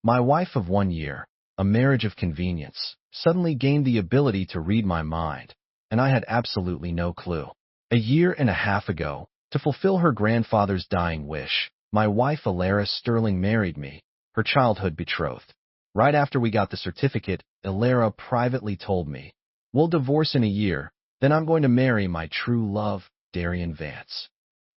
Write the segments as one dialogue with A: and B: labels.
A: My wife of 1 year, a marriage of convenience, suddenly gained the ability to read my mind, and I had absolutely no clue. A year and a half ago, to fulfill her grandfather's dying wish, my wife Alara Sterling married me, her childhood betrothed. Right after we got the certificate, Alara privately told me, "We'll divorce in a year, then I'm going to marry my true love, Darian Vance."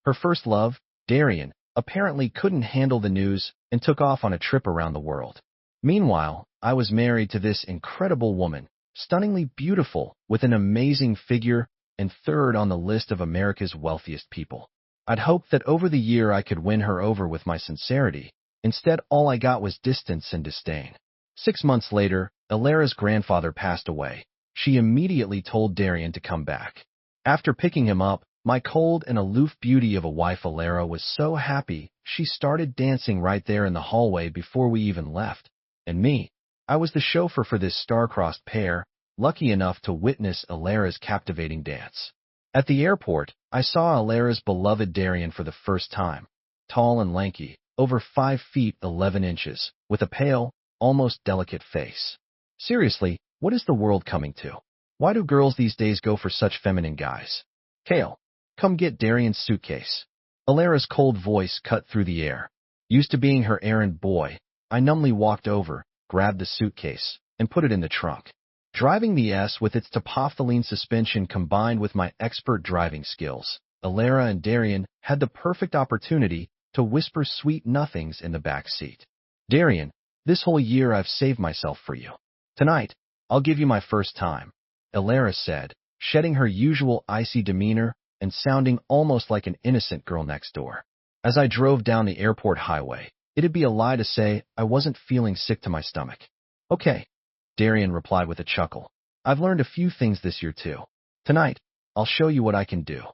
A: Her first love, Darian, apparently couldn't handle the news and took off on a trip around the world. Meanwhile, I was married to this incredible woman, stunningly beautiful, with an amazing figure, and third on the list of America's wealthiest people. I'd hoped that over the year I could win her over with my sincerity. Instead, all I got was distance and disdain. 6 months later, Alara's grandfather passed away. She immediately told Darian to come back. After picking him up, my cold and aloof beauty of a wife Alara was so happy, she started dancing right there in the hallway before we even left. And me, I was the chauffeur for this star-crossed pair, lucky enough to witness Alara's captivating dance. At the airport, I saw Alara's beloved Darian for the first time. Tall and lanky, over 5 feet 11 inches, with a pale, almost delicate face. Seriously, what is the world coming to? Why do girls these days go for such feminine guys? Kale, come get Darian's suitcase. Alara's cold voice cut through the air. Used to being her errand boy, I numbly walked over, grabbed the suitcase, and put it in the trunk. Driving the S with its topophthalene suspension combined with my expert driving skills, Alara and Darian had the perfect opportunity to whisper sweet nothings in the back seat. "Darian, this whole year I've saved myself for you. Tonight, I'll give you my first time," Alara said, shedding her usual icy demeanor and sounding almost like an innocent girl next door. As I drove down the airport highway, it'd be a lie to say I wasn't feeling sick to my stomach. "Okay," Darian replied with a chuckle. "I've learned a few things this year too. Tonight, I'll show you what I can do."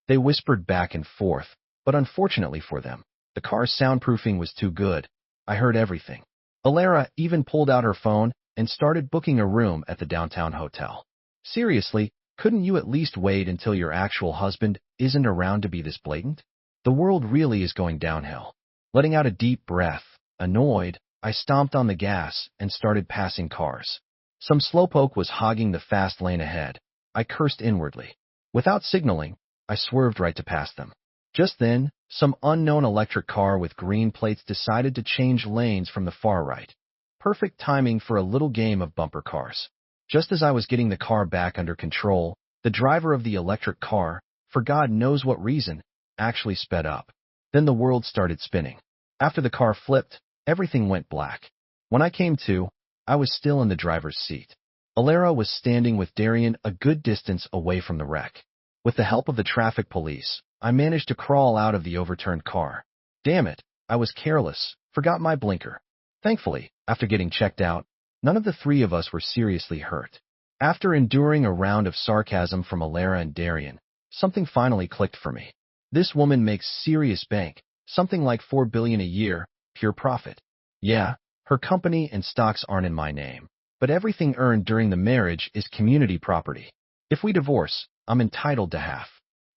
A: They whispered back and forth, but unfortunately for them, the car's soundproofing was too good. I heard everything. Alara even pulled out her phone and started booking a room at the downtown hotel. Seriously, couldn't you at least wait until your actual husband isn't around to be this blatant? The world really is going downhill. Letting out a deep breath, annoyed, I stomped on the gas and started passing cars. Some slowpoke was hogging the fast lane ahead. I cursed inwardly. Without signaling, I swerved right to pass them. Just then, some unknown electric car with green plates decided to change lanes from the far right. Perfect timing for a little game of bumper cars. Just as I was getting the car back under control, the driver of the electric car, for God knows what reason, actually sped up. Then the world started spinning. After the car flipped, everything went black. When I came to, I was still in the driver's seat. Alara was standing with Darian a good distance away from the wreck. With the help of the traffic police, I managed to crawl out of the overturned car. Damn it, I was careless, forgot my blinker. Thankfully, after getting checked out, none of the three of us were seriously hurt. After enduring a round of sarcasm from Alara and Darian, something finally clicked for me. This woman makes serious bank, something like $4 billion a year, pure profit. Yeah, her company and stocks aren't in my name, but everything earned during the marriage is community property. If we divorce, I'm entitled to half.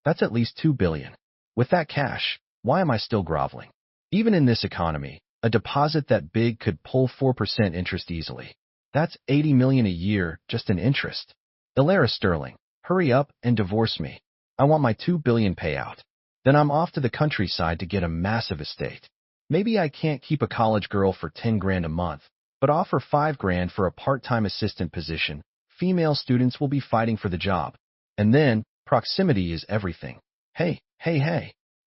A: That's at least $2 billion. With that cash, why am I still groveling? Even in this economy, a deposit that big could pull 4% interest easily. That's $80 million a year just in interest. Alara Sterling, hurry up and divorce me. I want my $2 billion payout. Then I'm off to the countryside to get a massive estate. Maybe I can't keep a college girl for 10 grand a month, but offer 5 grand for a part-time assistant position. Female students will be fighting for the job. And then, proximity is everything. Hey.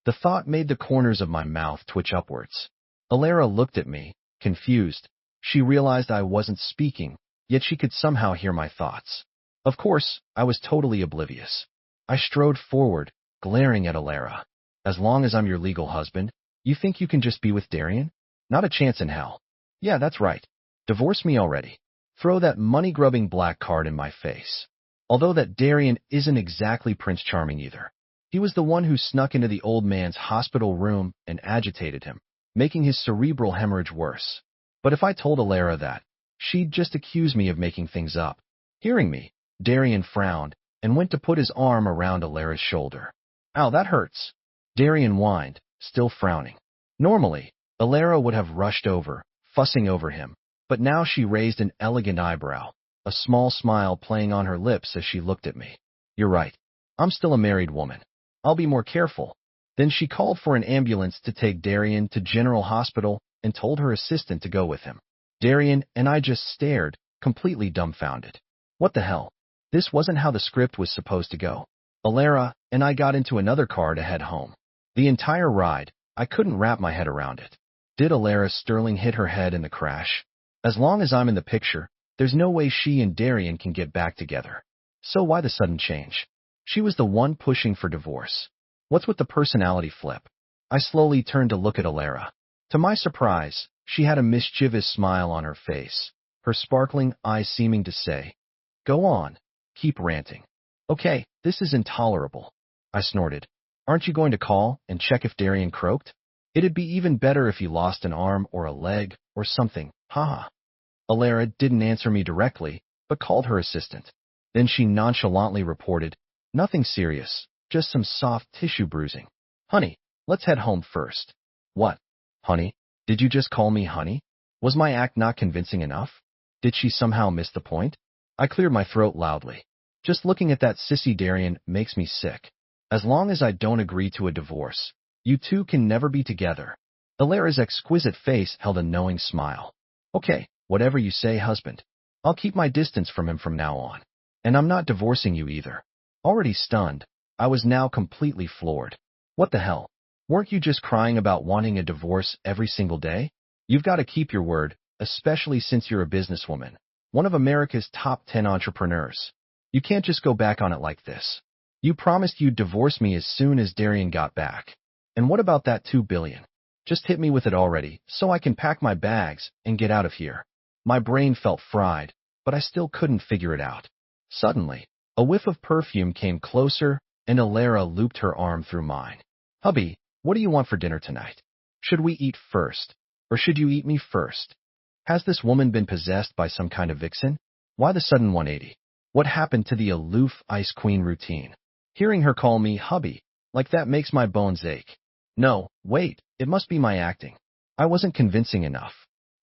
A: The thought made the corners of my mouth twitch upwards. Alara looked at me, confused. She realized I wasn't speaking, yet she could somehow hear my thoughts. Of course, I was totally oblivious. I strode forward, glaring at Alara. As long as I'm your legal husband, you think you can just be with Darian? Not a chance in hell. Yeah, that's right. Divorce me already. Throw that money-grubbing black card in my face. Although that Darian isn't exactly Prince Charming either. He was the one who snuck into the old man's hospital room and agitated him, making his cerebral hemorrhage worse. But if I told Alara that, she'd just accuse me of making things up. Hearing me, Darian frowned and went to put his arm around Alara's shoulder. Ow, that hurts. Darian whined, still frowning. Normally, Alara would have rushed over, fussing over him, but now she raised an elegant eyebrow, a small smile playing on her lips as she looked at me. You're right. I'm still a married woman. I'll be more careful. Then she called for an ambulance to take Darian to General Hospital and told her assistant to go with him. Darian and I just stared, completely dumbfounded. What the hell? This wasn't how the script was supposed to go. Alara and I got into another car to head home. The entire ride, I couldn't wrap my head around it. Did Alara Sterling hit her head in the crash? As long as I'm in the picture, there's no way she and Darian can get back together. So why the sudden change? She was the one pushing for divorce. What's with the personality flip? I slowly turned to look at Alara. To my surprise, she had a mischievous smile on her face, her sparkling eyes seeming to say, "Go on, keep ranting." "Okay, this is intolerable," I snorted. "Aren't you going to call and check if Darian croaked? It'd be even better if he lost an arm or a leg or something, haha." Alara didn't answer me directly, but called her assistant. Then she nonchalantly reported, "Nothing serious, just some soft tissue bruising. Honey, let's head home first." What? Honey? Did you just call me honey? Was my act not convincing enough? Did she somehow miss the point? I cleared my throat loudly. Just looking at that sissy Darian makes me sick. As long as I don't agree to a divorce, you two can never be together. Alara's exquisite face held a knowing smile. Okay, whatever you say, husband. I'll keep my distance from him from now on. And I'm not divorcing you either. Already stunned, I was now completely floored. What the hell? Weren't you just crying about wanting a divorce every single day? You've got to keep your word, especially since you're a businesswoman, one of America's top 10 entrepreneurs. You can't just go back on it like this. You promised you'd divorce me as soon as Darian got back. And what about that $2 billion? Just hit me with it already, so I can pack my bags and get out of here. My brain felt fried, but I still couldn't figure it out. Suddenly, a whiff of perfume came closer, and Alara looped her arm through mine. Hubby, what do you want for dinner tonight? Should we eat first? Or should you eat me first? Has this woman been possessed by some kind of vixen? Why the sudden 180? What happened to the aloof Ice Queen routine? Hearing her call me hubby, like that makes my bones ache. No, wait, it must be my acting. I wasn't convincing enough.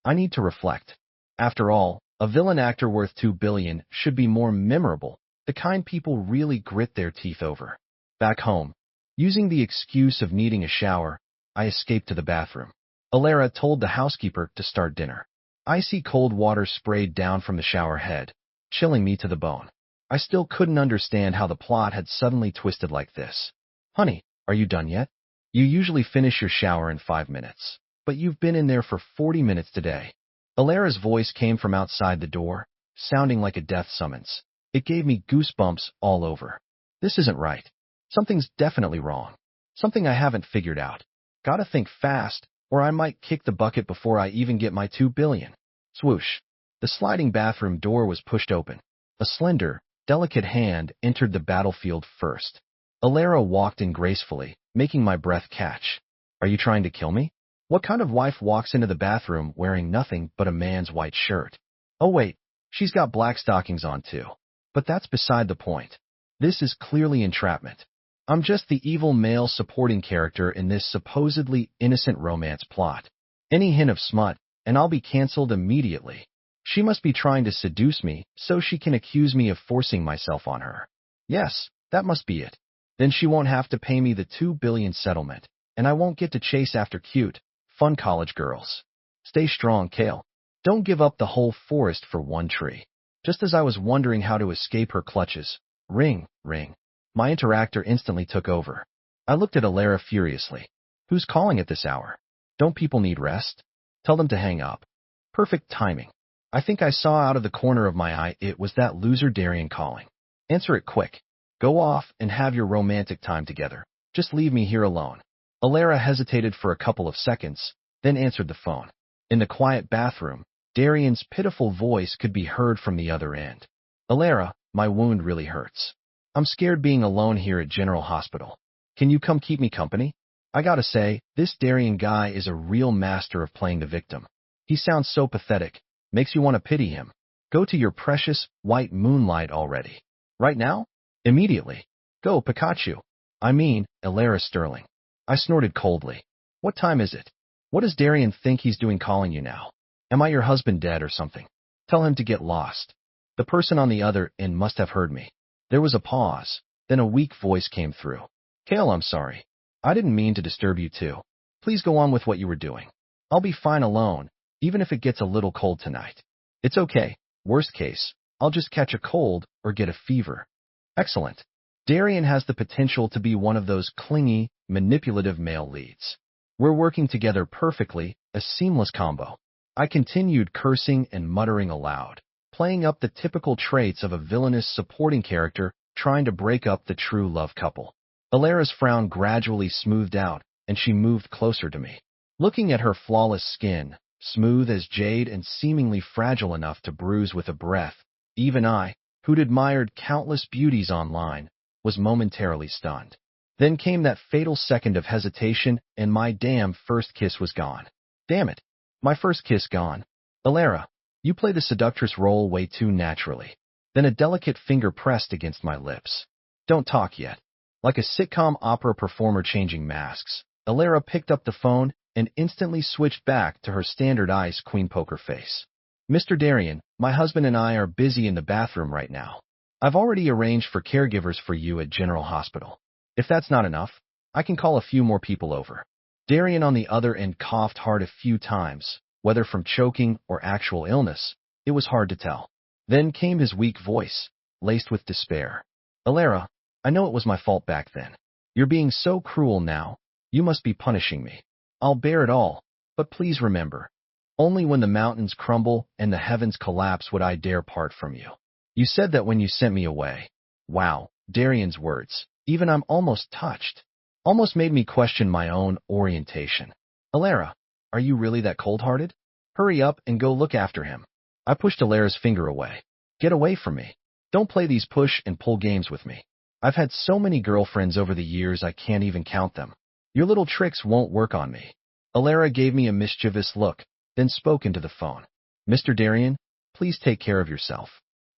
A: I need to reflect. After all, a villain actor worth $2 billion should be more memorable, the kind people really grit their teeth over. Back home, using the excuse of needing a shower, I escaped to the bathroom. Alara told the housekeeper to start dinner. Icy cold water sprayed down from the shower head, chilling me to the bone. I still couldn't understand how the plot had suddenly twisted like this. Honey, are you done yet? You usually finish your shower in 5 minutes, but you've been in there for 40 minutes today. Alara's voice came from outside the door, sounding like a death summons. It gave me goosebumps all over. This isn't right. Something's definitely wrong. Something I haven't figured out. Gotta think fast, or I might kick the bucket before I even get my $2 billion. Swoosh. The sliding bathroom door was pushed open. A slender, delicate hand entered the battlefield first. Alara walked in gracefully, making my breath catch. Are you trying to kill me? What kind of wife walks into the bathroom wearing nothing but a man's white shirt? Oh wait, she's got black stockings on too. But that's beside the point. This is clearly entrapment. I'm just the evil male supporting character in this supposedly innocent romance plot. Any hint of smut, and I'll be canceled immediately. She must be trying to seduce me so she can accuse me of forcing myself on her. Yes, that must be it. Then she won't have to pay me the $2 billion settlement, and I won't get to chase after cute, fun college girls. Stay strong, Kale. Don't give up the whole forest for one tree. Just as I was wondering how to escape her clutches, ring, ring. My interactor instantly took over. I looked at Alara furiously. Who's calling at this hour? Don't people need rest? Tell them to hang up. Perfect timing. I think I saw out of the corner of my eye it was that loser Darian calling. Answer it quick. Go off and have your romantic time together. Just leave me here alone. Alara hesitated for a couple of seconds, then answered the phone. In the quiet bathroom, Darian's pitiful voice could be heard from the other end. Alara, my wound really hurts. I'm scared being alone here at General Hospital. Can you come keep me company? I gotta say, this Darian guy is a real master of playing the victim. He sounds so pathetic, makes you want to pity him. Go to your precious, white moonlight already. Right now? Immediately. Go, Pikachu. I mean, Alara Sterling. I snorted coldly. What time is it? What does Darian think he's doing calling you now? Am I your husband dead or something? Tell him to get lost. The person on the other end must have heard me. There was a pause. Then a weak voice came through. Kale, I'm sorry. I didn't mean to disturb you too. Please go on with what you were doing. I'll be fine alone, even if it gets a little cold tonight. It's okay. Worst case, I'll just catch a cold or get a fever. Excellent. Darian has the potential to be one of those clingy, manipulative male leads. We're working together perfectly, a seamless combo. I continued cursing and muttering aloud, playing up the typical traits of a villainous supporting character trying to break up the true love couple. Alara's frown gradually smoothed out, and she moved closer to me. Looking at her flawless skin, smooth as jade and seemingly fragile enough to bruise with a breath, even I, who'd admired countless beauties online, was momentarily stunned. Then came that fatal second of hesitation, and my damn first kiss was gone. Damn it. My first kiss gone. Alara, you play the seductress role way too naturally. Then a delicate finger pressed against my lips. Don't talk yet. Like a sitcom opera performer changing masks, Alara picked up the phone and instantly switched back to her standard ice queen poker face. Mr. Darian, my husband and I are busy in the bathroom right now. I've already arranged for caregivers for you at General Hospital. If that's not enough, I can call a few more people over. Darian on the other end coughed hard a few times, whether from choking or actual illness, it was hard to tell. Then came his weak voice, laced with despair. Alara, I know it was my fault back then. You're being so cruel now. You must be punishing me. I'll bear it all, but please remember, only when the mountains crumble and the heavens collapse would I dare part from you. You said that when you sent me away. Wow, Darian's words, even I'm almost touched. Almost made me question my own orientation. Alara, are you really that cold-hearted? Hurry up and go look after him. I pushed Alara's finger away. Get away from me. Don't play these push and pull games with me. I've had so many girlfriends over the years I can't even count them. Your little tricks won't work on me. Alara gave me a mischievous look, then spoke into the phone. Mr. Darian, please take care of yourself.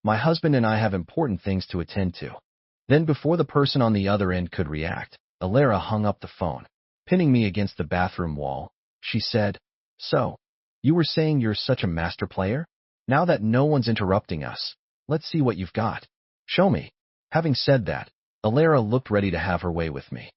A: My husband and I have important things to attend to. Then before the person on the other end could react, Alara hung up the phone. Pinning me against the bathroom wall, she said, So, you were saying you're such a master player? Now that no one's interrupting us, let's see what you've got. Show me. Having said that, Alara looked ready to have her way with me.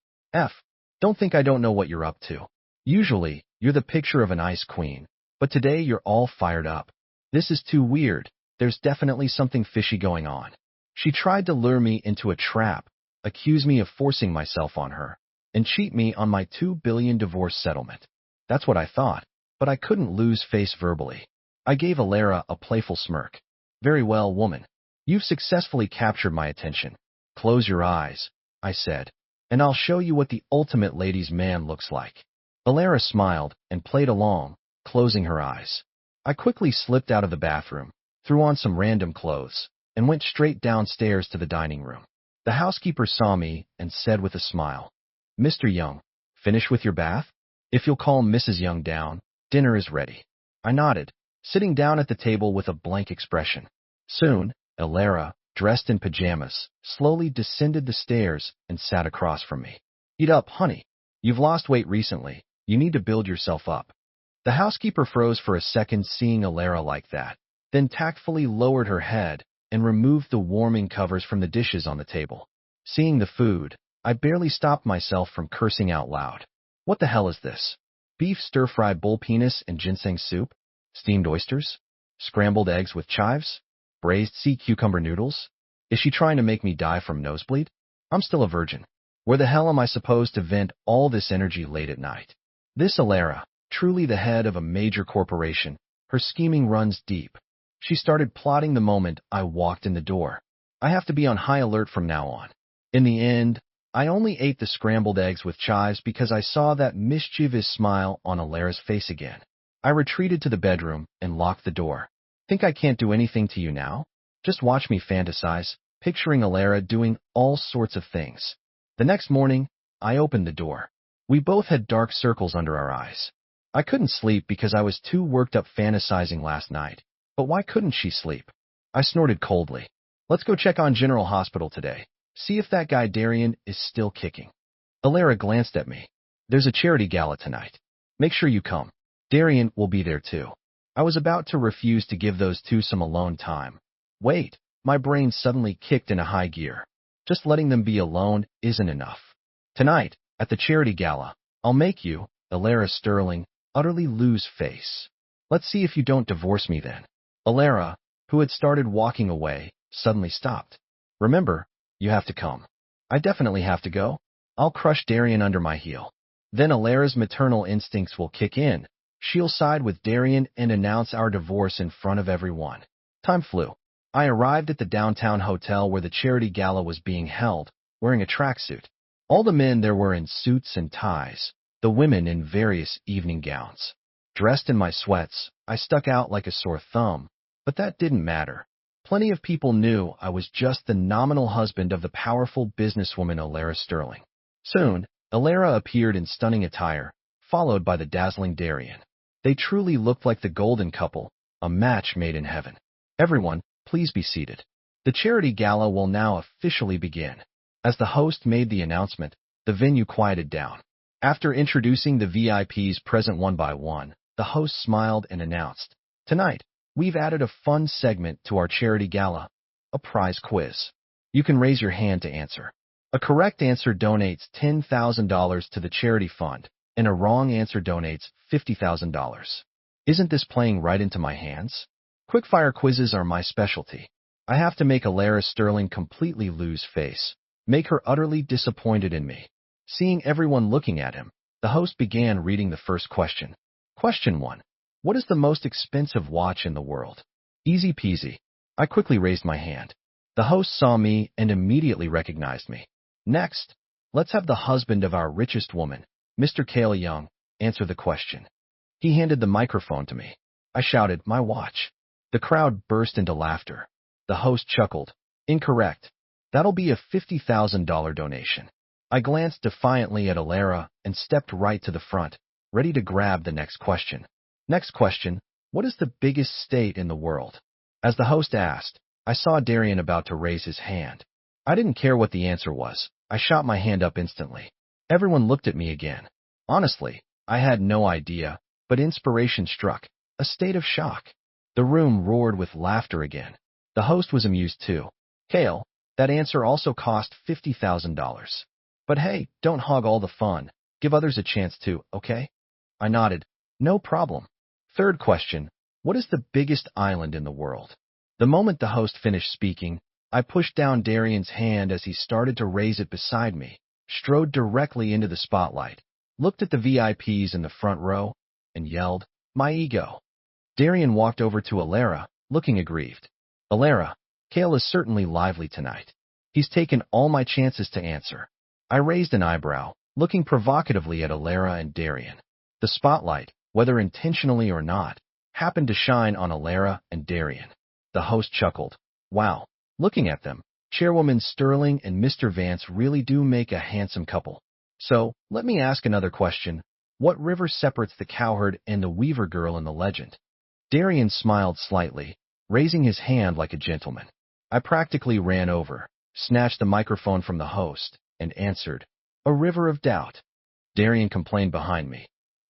A: Don't think I don't know what you're up to. Usually, you're the picture of an ice queen, but today you're all fired up. This is too weird. There's definitely something fishy going on. She tried to lure me into a trap, accuse me of forcing myself on her, and cheat me on my $2 billion divorce settlement. That's what I thought, but I couldn't lose face verbally. I gave Alara a playful smirk. Very well, woman. You've successfully captured my attention. Close your eyes, I said, and I'll show you what the ultimate ladies' man looks like. Alara smiled and played along, closing her eyes. I quickly slipped out of the bathroom, threw on some random clothes, and went straight downstairs to the dining room. The housekeeper saw me and said with a smile, Mr. Young, finish with your bath? If you'll call Mrs. Young down, dinner is ready. I nodded, sitting down at the table with a blank expression. Soon, Alara, dressed in pajamas, slowly descended the stairs and sat across from me. Eat up, honey. You've lost weight recently. You need to build yourself up. The housekeeper froze for a second seeing Alara like that, then tactfully lowered her head and removed the warming covers from the dishes on the table. Seeing the food, I barely stopped myself from cursing out loud. What the hell is this? Beef stir-fried bull penis and ginseng soup? Steamed oysters? Scrambled eggs with chives? Braised sea cucumber noodles? Is she trying to make me die from nosebleed? I'm still a virgin. Where the hell am I supposed to vent all this energy late at night? This Alara, truly the head of a major corporation, her scheming runs deep. She started plotting the moment I walked in the door. I have to be on high alert from now on. In the end, I only ate the scrambled eggs with chives because I saw that mischievous smile on Alara's face again. I retreated to the bedroom and locked the door. Think I can't do anything to you now? Just watch me fantasize, picturing Alara doing all sorts of things. The next morning, I opened the door. We both had dark circles under our eyes. I couldn't sleep because I was too worked up fantasizing last night. But why couldn't she sleep? I snorted coldly. Let's go check on General Hospital today. See if that guy Darian is still kicking. Alara glanced at me. There's a charity gala tonight. Make sure you come. Darian will be there too. I was about to refuse to give those two some alone time. Wait, my brain suddenly kicked in a high gear. Just letting them be alone isn't enough. Tonight, at the charity gala, I'll make you, Alara Sterling, utterly lose face. Let's see if you don't divorce me then. Alara, who had started walking away, suddenly stopped. Remember, you have to come. I definitely have to go. I'll crush Darian under my heel. Then Alara's maternal instincts will kick in. She'll side with Darian and announce our divorce in front of everyone. Time flew. I arrived at the downtown hotel where the charity gala was being held, wearing a tracksuit. All the men there were in suits and ties, the women in various evening gowns. Dressed in my sweats, I stuck out like a sore thumb, but that didn't matter. Plenty of people knew I was just the nominal husband of the powerful businesswoman Alara Sterling. Soon, Alara appeared in stunning attire, followed by the dazzling Darian. They truly looked like the golden couple, a match made in heaven. Everyone, please be seated. The charity gala will now officially begin. As the host made the announcement, the venue quieted down. After introducing the VIPs present one by one, the host smiled and announced, "Tonight, we've added a fun segment to our charity gala, a prize quiz. You can raise your hand to answer. A correct answer donates $10,000 to the charity fund, and a wrong answer donates $50,000. Isn't this playing right into my hands? Quickfire quizzes are my specialty. I have to make Alara Sterling completely lose face, make her utterly disappointed in me." Seeing everyone looking at him, the host began reading the first question. Question 1. What is the most expensive watch in the world? Easy peasy. I quickly raised my hand. The host saw me and immediately recognized me. Next, let's have the husband of our richest woman, Mr. Cale Young, answer the question. He handed the microphone to me. I shouted, "My watch." The crowd burst into laughter. The host chuckled. Incorrect. That'll be a $50,000 donation. I glanced defiantly at Alara and stepped right to the front, ready to grab the next question. Next question, what is the biggest state in the world? As the host asked, I saw Darian about to raise his hand. I didn't care what the answer was. I shot my hand up instantly. Everyone looked at me again. Honestly, I had no idea, but inspiration struck, a state of shock. The room roared with laughter again. The host was amused too. Cale, that answer also cost $50,000. But hey, don't hog all the fun. Give others a chance too, okay? I nodded. No problem. Third question, what is the biggest island in the world? The moment the host finished speaking, I pushed down Darian's hand as he started to raise it beside me, strode directly into the spotlight, looked at the VIPs in the front row, and yelled, "My ego." Darian walked over to Alara, looking aggrieved. Alara, Cale is certainly lively tonight. He's taken all my chances to answer. I raised an eyebrow, looking provocatively at Alara and Darian. The spotlight, whether intentionally or not, happened to shine on Alara and Darian. The host chuckled. Wow, looking at them, Chairwoman Sterling and Mr. Vance really do make a handsome couple. So, let me ask another question. What river separates the cowherd and the weaver girl in the legend? Darian smiled slightly, raising his hand like a gentleman. I practically ran over, snatched the microphone from the host, and answered, "A river of doubt." Darian complained behind me.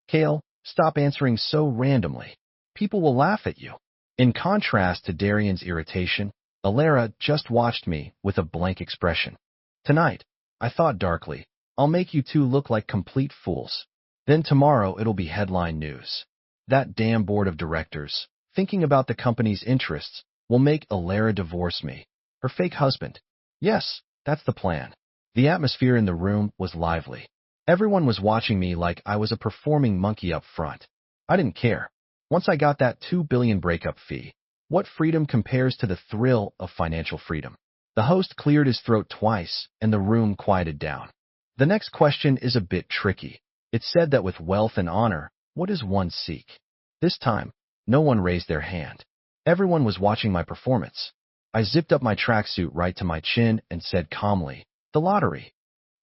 A: "Cale, stop answering so randomly. People will laugh at you." In contrast to Darian's irritation, Alara just watched me with a blank expression. Tonight, I thought darkly, I'll make you two look like complete fools. Then tomorrow it'll be headline news. That damn board of directors, thinking about the company's interests, will make Alara divorce me, her fake husband. Yes, that's the plan. The atmosphere in the room was lively. Everyone was watching me like I was a performing monkey up front. I didn't care. Once I got that $2 billion breakup fee, what freedom compares to the thrill of financial freedom? The host cleared his throat twice, and the room quieted down. The next question is a bit tricky. It said that with wealth and honor, what does one seek? This time, no one raised their hand. Everyone was watching my performance. I zipped up my tracksuit right to my chin and said calmly, "The lottery."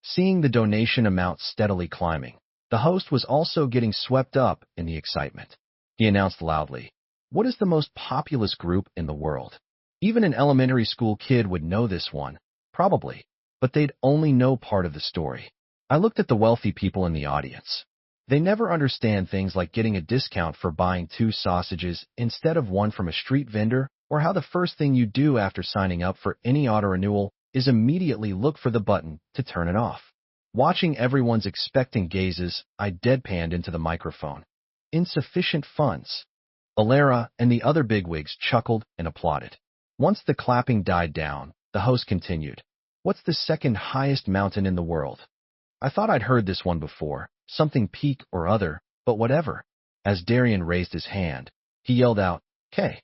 A: Seeing the donation amount steadily climbing, the host was also getting swept up in the excitement. He announced loudly, "What is the most populous group in the world?" Even an elementary school kid would know this one, probably, but they'd only know part of the story. I looked at the wealthy people in the audience. They never understand things like getting a discount for buying 2 sausages instead of one from a street vendor, or how the first thing you do after signing up for any auto renewal is immediately look for the button to turn it off. Watching everyone's expectant gazes, I deadpanned into the microphone. Insufficient funds. Alara and the other bigwigs chuckled and applauded. Once the clapping died down, the host continued. What's the second highest mountain in the world? I thought I'd heard this one before, something peak or other, but whatever. As Darian raised his hand, he yelled out, K,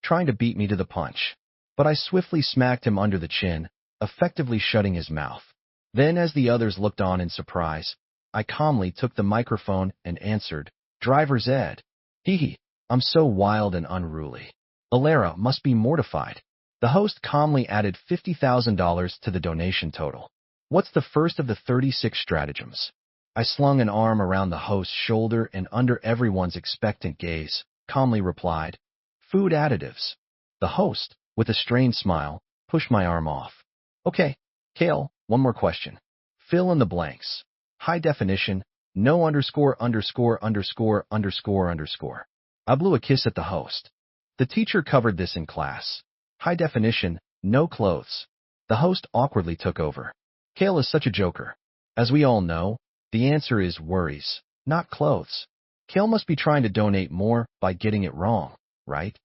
A: trying to beat me to the punch. But I swiftly smacked him under the chin, effectively shutting his mouth. Then, as the others looked on in surprise, I calmly took the microphone and answered, Driver's ed. Hee hee, I'm so wild and unruly. Alara must be mortified. The host calmly added $50,000 to the donation total. What's the first of the 36 stratagems? I slung an arm around the host's shoulder and under everyone's expectant gaze, calmly replied, Food additives. The host, with a strained smile, pushed my arm off. Okay, Kale, one more question. Fill in the blanks. High definition, no underscore underscore underscore underscore underscore. I blew a kiss at the host. The teacher covered this in class. High definition, no clothes. The host awkwardly took over. Kale is such a joker. As we all know, the answer is worries, not clothes. Kale must be trying to donate more by getting it wrong, right?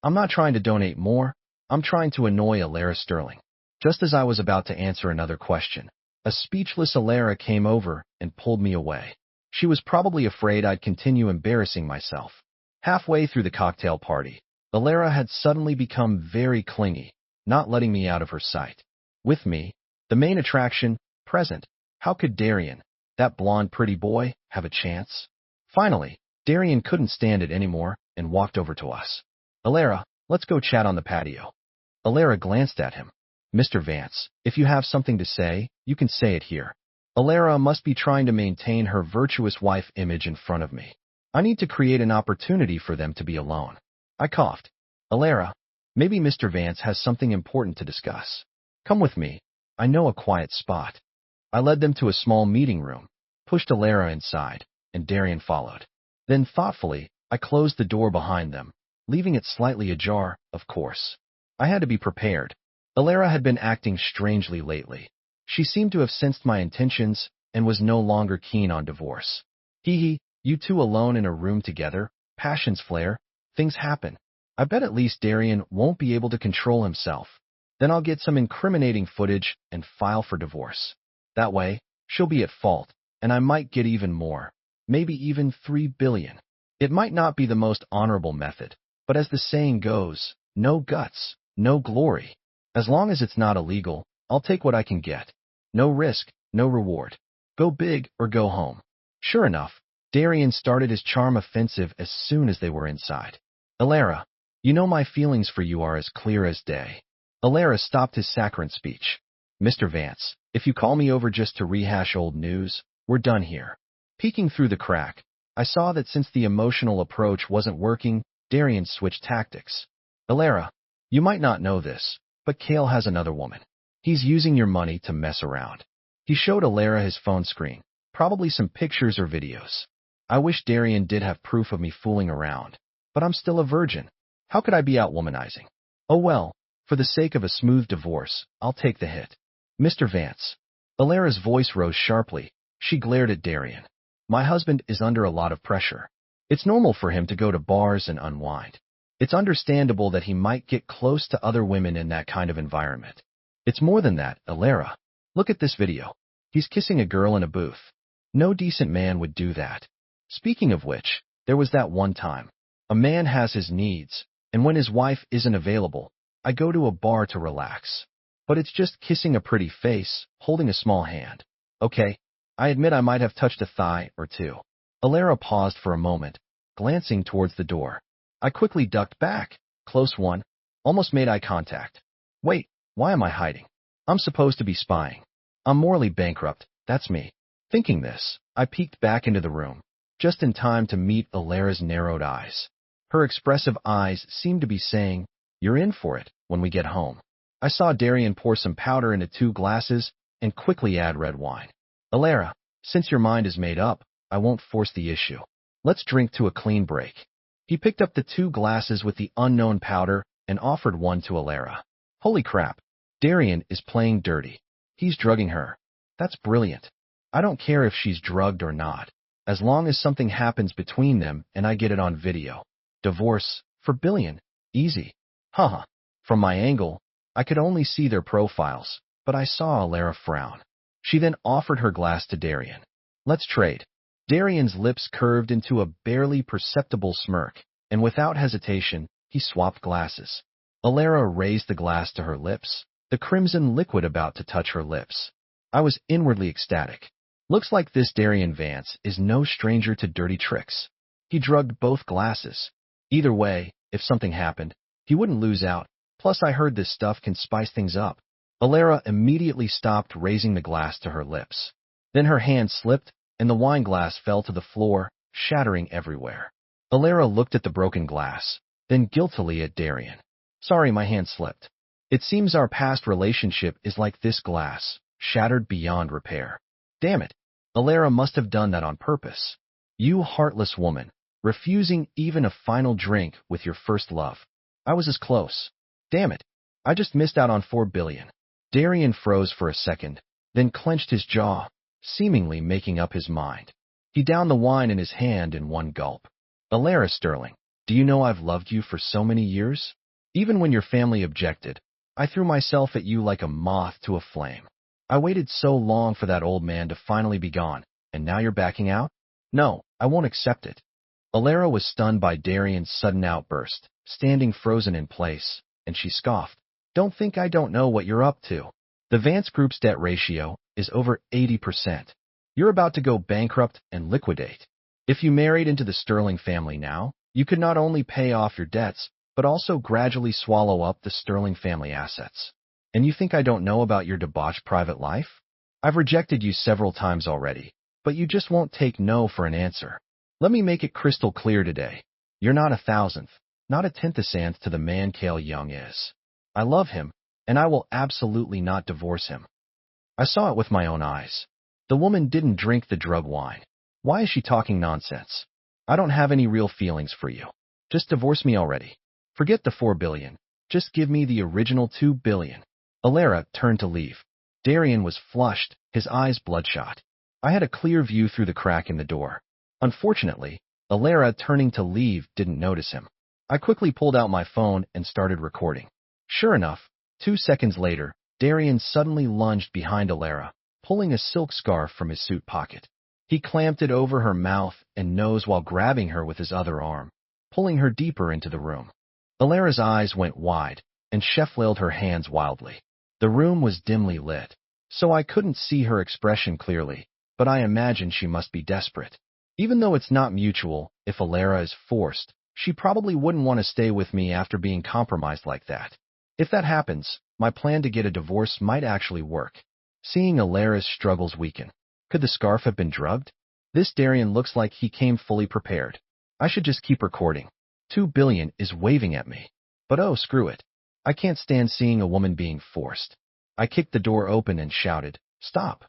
A: I'm not trying to donate more. I'm trying to annoy Alara Sterling. Just as I was about to answer another question, a speechless Alara came over and pulled me away. She was probably afraid I'd continue embarrassing myself. Halfway through the cocktail party, Alara had suddenly become very clingy, not letting me out of her sight. With me, the main attraction, present, how could Darian, that blonde pretty boy, have a chance? Finally, Darian couldn't stand it anymore and walked over to us. Alara, let's go chat on the patio. Alara glanced at him. Mr. Vance, if you have something to say, you can say it here. Alara must be trying to maintain her virtuous wife image in front of me. I need to create an opportunity for them to be alone. I coughed. Alara, maybe Mr. Vance has something important to discuss. Come with me. I know a quiet spot. I led them to a small meeting room, pushed Alara inside, and Darian followed. Then thoughtfully, I closed the door behind them, leaving it slightly ajar, of course. I had to be prepared. Alara had been acting strangely lately. She seemed to have sensed my intentions and was no longer keen on divorce. Hee hee, you two alone in a room together, passions flare, things happen. I bet at least Darian won't be able to control himself. Then I'll get some incriminating footage and file for divorce. That way, she'll be at fault, and I might get even more. Maybe even $3 billion. It might not be the most honorable method, but as the saying goes, no guts, no glory. As long as it's not illegal, I'll take what I can get. No risk, no reward. Go big or go home. Sure enough, Darian started his charm offensive as soon as they were inside. Alara, you know my feelings for you are as clear as day. Alara stopped his saccharine speech. Mr. Vance, if you call me over just to rehash old news, we're done here. Peeking through the crack, I saw that since the emotional approach wasn't working, Darian switched tactics. Alara, you might not know this, but Kale has another woman. He's using your money to mess around. He showed Alara his phone screen, probably some pictures or videos. I wish Darian did have proof of me fooling around, but I'm still a virgin. How could I be out womanizing? Oh well, for the sake of a smooth divorce, I'll take the hit. Mr. Vance. Alara's voice rose sharply. She glared at Darian. My husband is under a lot of pressure. It's normal for him to go to bars and unwind. It's understandable that he might get close to other women in that kind of environment. It's more than that, Alara. Look at this video. He's kissing a girl in a booth. No decent man would do that. Speaking of which, there was that one time. A man has his needs, and when his wife isn't available, I go to a bar to relax. But it's just kissing a pretty face, holding a small hand. Okay, I admit I might have touched a thigh or two. Alara paused for a moment, glancing towards the door. I quickly ducked back. Close one. Almost made eye contact. Wait, why am I hiding? I'm supposed to be spying. I'm morally bankrupt, that's me. Thinking this, I peeked back into the room, just in time to meet Alara's narrowed eyes. Her expressive eyes seemed to be saying, "You're in for it when we get home." I saw Darian pour some powder into 2 glasses and quickly add red wine. Alara, since your mind is made up, I won't force the issue. Let's drink to a clean break. He picked up the 2 glasses with the unknown powder and offered one to Alara. Holy crap. Darian is playing dirty. He's drugging her. That's brilliant. I don't care if she's drugged or not, as long as something happens between them and I get it on video. Divorce, for Billion, easy. Haha. From my angle, I could only see their profiles, but I saw Alara frown. She then offered her glass to Darian. Let's trade. Darian's lips curved into a barely perceptible smirk, and without hesitation, he swapped glasses. Alara raised the glass to her lips, the crimson liquid about to touch her lips. I was inwardly ecstatic. Looks like this Darian Vance is no stranger to dirty tricks. He drugged both glasses. Either way, if something happened, he wouldn't lose out. Plus, I heard this stuff can spice things up. Alara immediately stopped raising the glass to her lips. Then her hand slipped, and the wine glass fell to the floor, shattering everywhere. Alara looked at the broken glass, then guiltily at Darian. Sorry, my hand slipped. It seems our past relationship is like this glass, shattered beyond repair. Damn it. Alara must have done that on purpose. You heartless woman, refusing even a final drink with your first love. I was as close. Damn it. I just missed out on 4 billion. Darian froze for a second, then clenched his jaw, seemingly making up his mind. He downed the wine in his hand in one gulp. Alara Sterling, do you know I've loved you for so many years? Even when your family objected, I threw myself at you like a moth to a flame. I waited so long for that old man to finally be gone, and now you're backing out? No, I won't accept it. Alara was stunned by Darian's sudden outburst, standing frozen in place, and she scoffed. Don't think I don't know what you're up to. The Vance Group's debt ratio is over 80%. You're about to go bankrupt and liquidate. If you married into the Sterling family now, you could not only pay off your debts, but also gradually swallow up the Sterling family assets. And you think I don't know about your debauched private life? I've rejected you several times already, but you just won't take no for an answer. Let me make it crystal clear today. You're not a thousandth, not a tenth to the man Cale Young is. I love him, and I will absolutely not divorce him. I saw it with my own eyes. The woman didn't drink the drug wine. Why is she talking nonsense? I don't have any real feelings for you. Just divorce me already. Forget the 4 billion. Just give me the original 2 billion. Alara turned to leave. Darian was flushed, his eyes bloodshot. I had a clear view through the crack in the door. Unfortunately, Alara turning to leave didn't notice him. I quickly pulled out my phone and started recording. Sure enough, 2 seconds later, Darian suddenly lunged behind Alara, pulling a silk scarf from his suit pocket. He clamped it over her mouth and nose while grabbing her with his other arm, pulling her deeper into the room. Alara's eyes went wide, and she flailed her hands wildly. The room was dimly lit, so I couldn't see her expression clearly, but I imagined she must be desperate. Even though it's not mutual, if Alara is forced, she probably wouldn't want to stay with me after being compromised like that. If that happens, my plan to get a divorce might actually work. Seeing Alara's struggles weaken. Could the scarf have been drugged? This Darian looks like he came fully prepared. I should just keep recording. 2 billion is waving at me. But oh, screw it. I can't stand seeing a woman being forced. I kicked the door open and shouted, "Stop."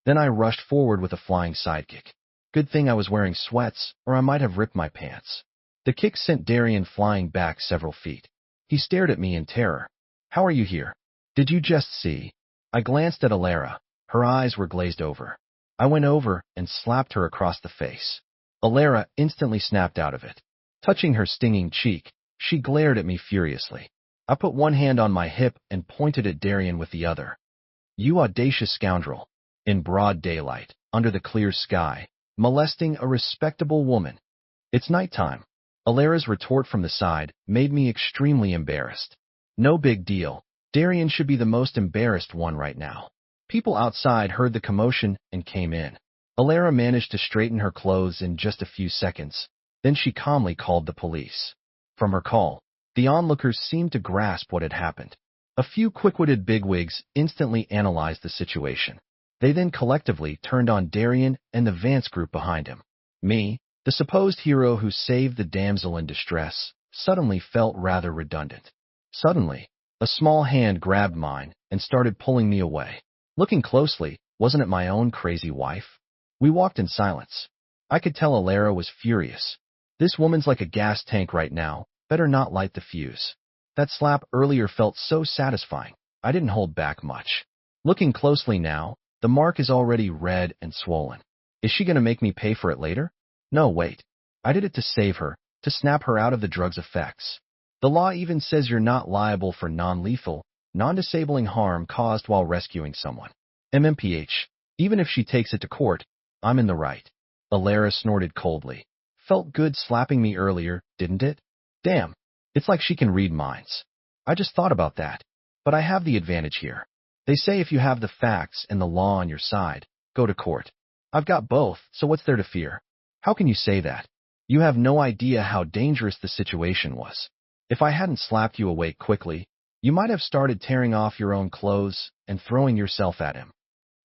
A: Then I rushed forward with a flying sidekick. Good thing I was wearing sweats, or I might have ripped my pants. The kick sent Darian flying back several feet. He stared at me in terror. How are you here? Did you just see? I glanced at Alara. Her eyes were glazed over. I went over and slapped her across the face. Alara instantly snapped out of it. Touching her stinging cheek, she glared at me furiously. I put one hand on my hip and pointed at Darian with the other. You audacious scoundrel. In broad daylight, under the clear sky, molesting a respectable woman. It's nighttime. Alara's retort from the side made me extremely embarrassed. No big deal. Darian should be the most embarrassed one right now. People outside heard the commotion and came in. Alara managed to straighten her clothes in just a few seconds. Then she calmly called the police. From her call, the onlookers seemed to grasp what had happened. A few quick-witted bigwigs instantly analyzed the situation. They then collectively turned on Darian and the Vance Group behind him. Me, the supposed hero who saved the damsel in distress, suddenly felt rather redundant. Suddenly, a small hand grabbed mine and started pulling me away. Looking closely, wasn't it my own crazy wife? We walked in silence. I could tell Alara was furious. This woman's like a gas tank right now, better not light the fuse. That slap earlier felt so satisfying, I didn't hold back much. Looking closely now, the mark is already red and swollen. Is she gonna make me pay for it later? No, wait. I did it to save her, to snap her out of the drug's effects. The law even says you're not liable for non-lethal, non-disabling harm caused while rescuing someone. MMPH. Even if she takes it to court, I'm in the right. Alara snorted coldly. Felt good slapping me earlier, didn't it? Damn. It's like she can read minds. I just thought about that. But I have the advantage here. They say if you have the facts and the law on your side, go to court. I've got both, so what's there to fear? How can you say that? You have no idea how dangerous the situation was. If I hadn't slapped you awake quickly, you might have started tearing off your own clothes and throwing yourself at him.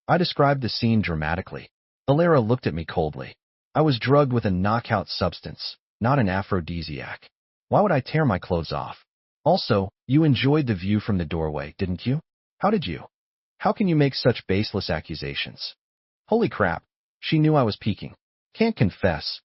A: I described the scene dramatically. Alara looked at me coldly. I was drugged with a knockout substance, not an aphrodisiac. Why would I tear my clothes off? Also, you enjoyed the view from the doorway, didn't you? How did you? How can you make such baseless accusations? Holy crap, she knew I was peeking. Can't confess,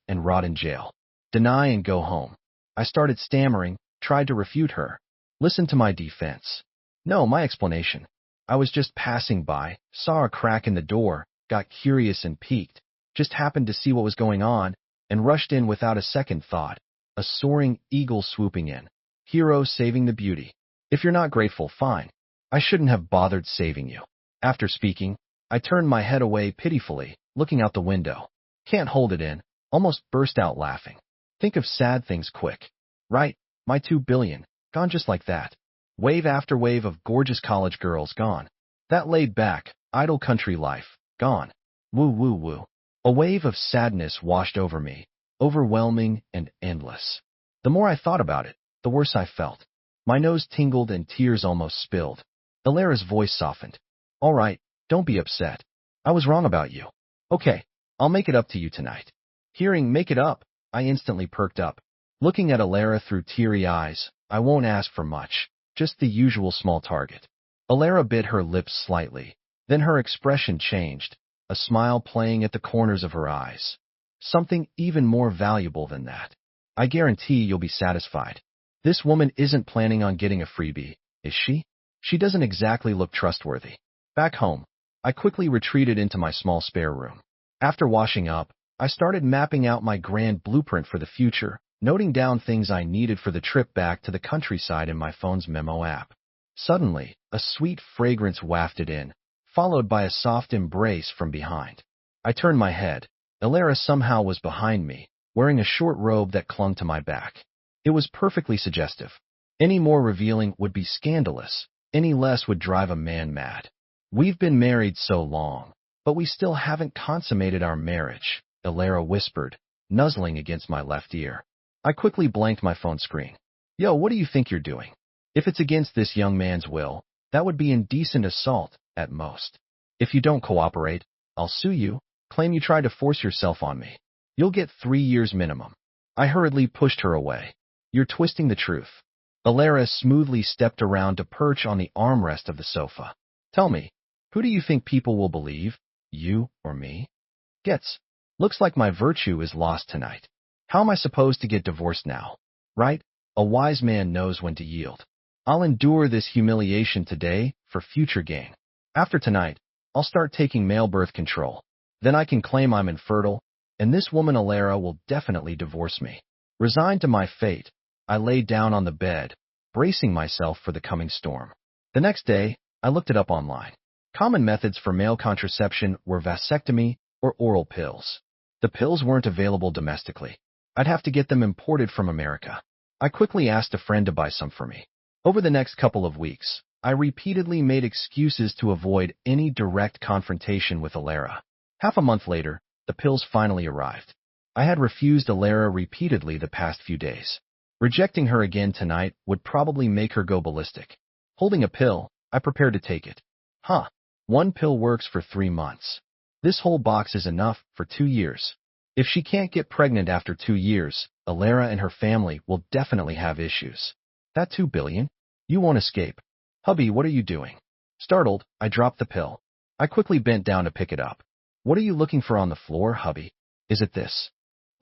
A: and rot in jail. Deny and go home. I started stammering, tried to refute her. Listen to my defense. No, my explanation. I was just passing by, saw a crack in the door, got curious and peeked, just happened to see what was going on, and rushed in without a second thought. A soaring eagle swooping in. Hero saving the beauty. If you're not grateful, fine. I shouldn't have bothered saving you. After speaking, I turned my head away pitifully, looking out the window. Can't hold it in, almost burst out laughing. Think of sad things quick. Right, my 2 billion, gone just like that. Wave after wave of gorgeous college girls gone. That laid back, idle country life, gone. Woo woo woo. A wave of sadness washed over me, overwhelming and endless. The more I thought about it, the worse I felt. My nose tingled and tears almost spilled. Alara's voice softened. All right, don't be upset. I was wrong about you. Okay, I'll make it up to you tonight. Hearing make it up, I instantly perked up. Looking at Alara through teary eyes, I won't ask for much, just the usual small target. Alara bit her lips slightly. Then her expression changed, a smile playing at the corners of her eyes. Something even more valuable than that. I guarantee you'll be satisfied. This woman isn't planning on getting a freebie, is she? She doesn't exactly look trustworthy. Back home, I quickly retreated into my small spare room. After washing up, I started mapping out my grand blueprint for the future, noting down things I needed for the trip back to the countryside in my phone's memo app. Suddenly, a sweet fragrance wafted in, followed by a soft embrace from behind. I turned my head. Alara somehow was behind me, wearing a short robe that clung to my back. It was perfectly suggestive. Any more revealing would be scandalous, any less would drive a man mad. We've been married so long, but we still haven't consummated our marriage, Alara whispered, nuzzling against my left ear. I quickly blanked my phone screen. Yo, what do you think you're doing? If it's against this young man's will, that would be indecent assault, at most. If you don't cooperate, I'll sue you, claim you tried to force yourself on me. You'll get 3 years minimum. I hurriedly pushed her away. You're twisting the truth. Alara smoothly stepped around to perch on the armrest of the sofa. Tell me, who do you think people will believe, you or me? Gets. Looks like my virtue is lost tonight. How am I supposed to get divorced now? Right? A wise man knows when to yield. I'll endure this humiliation today for future gain. After tonight, I'll start taking male birth control. Then I can claim I'm infertile, and this woman Alara will definitely divorce me. Resigned to my fate, I lay down on the bed, bracing myself for the coming storm. The next day, I looked it up online. Common methods for male contraception were vasectomy or oral pills. The pills weren't available domestically. I'd have to get them imported from America. I quickly asked a friend to buy some for me. Over the next couple of weeks, I repeatedly made excuses to avoid any direct confrontation with Alara. Half a month later, the pills finally arrived. I had refused Alara repeatedly the past few days. Rejecting her again tonight would probably make her go ballistic. Holding a pill, I prepared to take it. Huh. 1 pill works for 3 months. This whole box is enough for 2 years. If she can't get pregnant after 2 years, Alara and her family will definitely have issues. That 2 billion? You won't escape. Hubby, what are you doing? Startled, I dropped the pill. I quickly bent down to pick it up. What are you looking for on the floor, hubby? Is it this?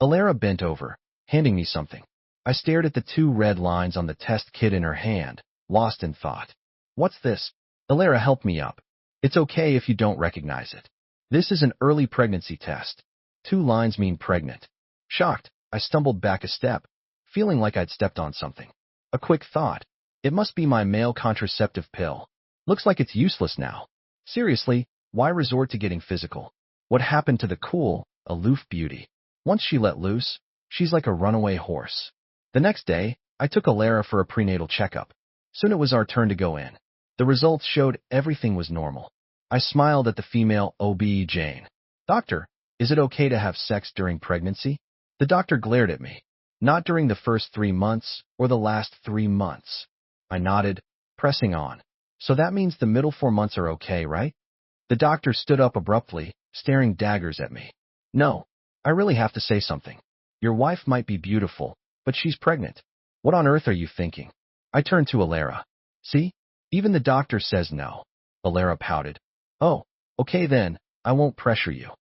A: Alara bent over, handing me something. I stared at the 2 red lines on the test kit in her hand, lost in thought. What's this? Alara helped me up. It's okay if you don't recognize it. This is an early pregnancy test. 2 lines mean pregnant. Shocked, I stumbled back a step, feeling like I'd stepped on something. A quick thought. It must be my male contraceptive pill. Looks like it's useless now. Seriously, why resort to getting physical? What happened to the cool, aloof beauty? Once she let loose, she's like a runaway horse. The next day, I took Alara for a prenatal checkup. Soon it was our turn to go in. The results showed everything was normal. I smiled at the female OB-GYN. Doctor, is it okay to have sex during pregnancy? The doctor glared at me. Not during the first 3 months or the last 3 months. I nodded, pressing on. So that means the middle 4 months are okay, right? The doctor stood up abruptly, staring daggers at me. No, I really have to say something. Your wife might be beautiful, but she's pregnant. What on earth are you thinking? I turned to Alara. See? Even the doctor says no. Alara pouted. Oh, okay then, I won't pressure you.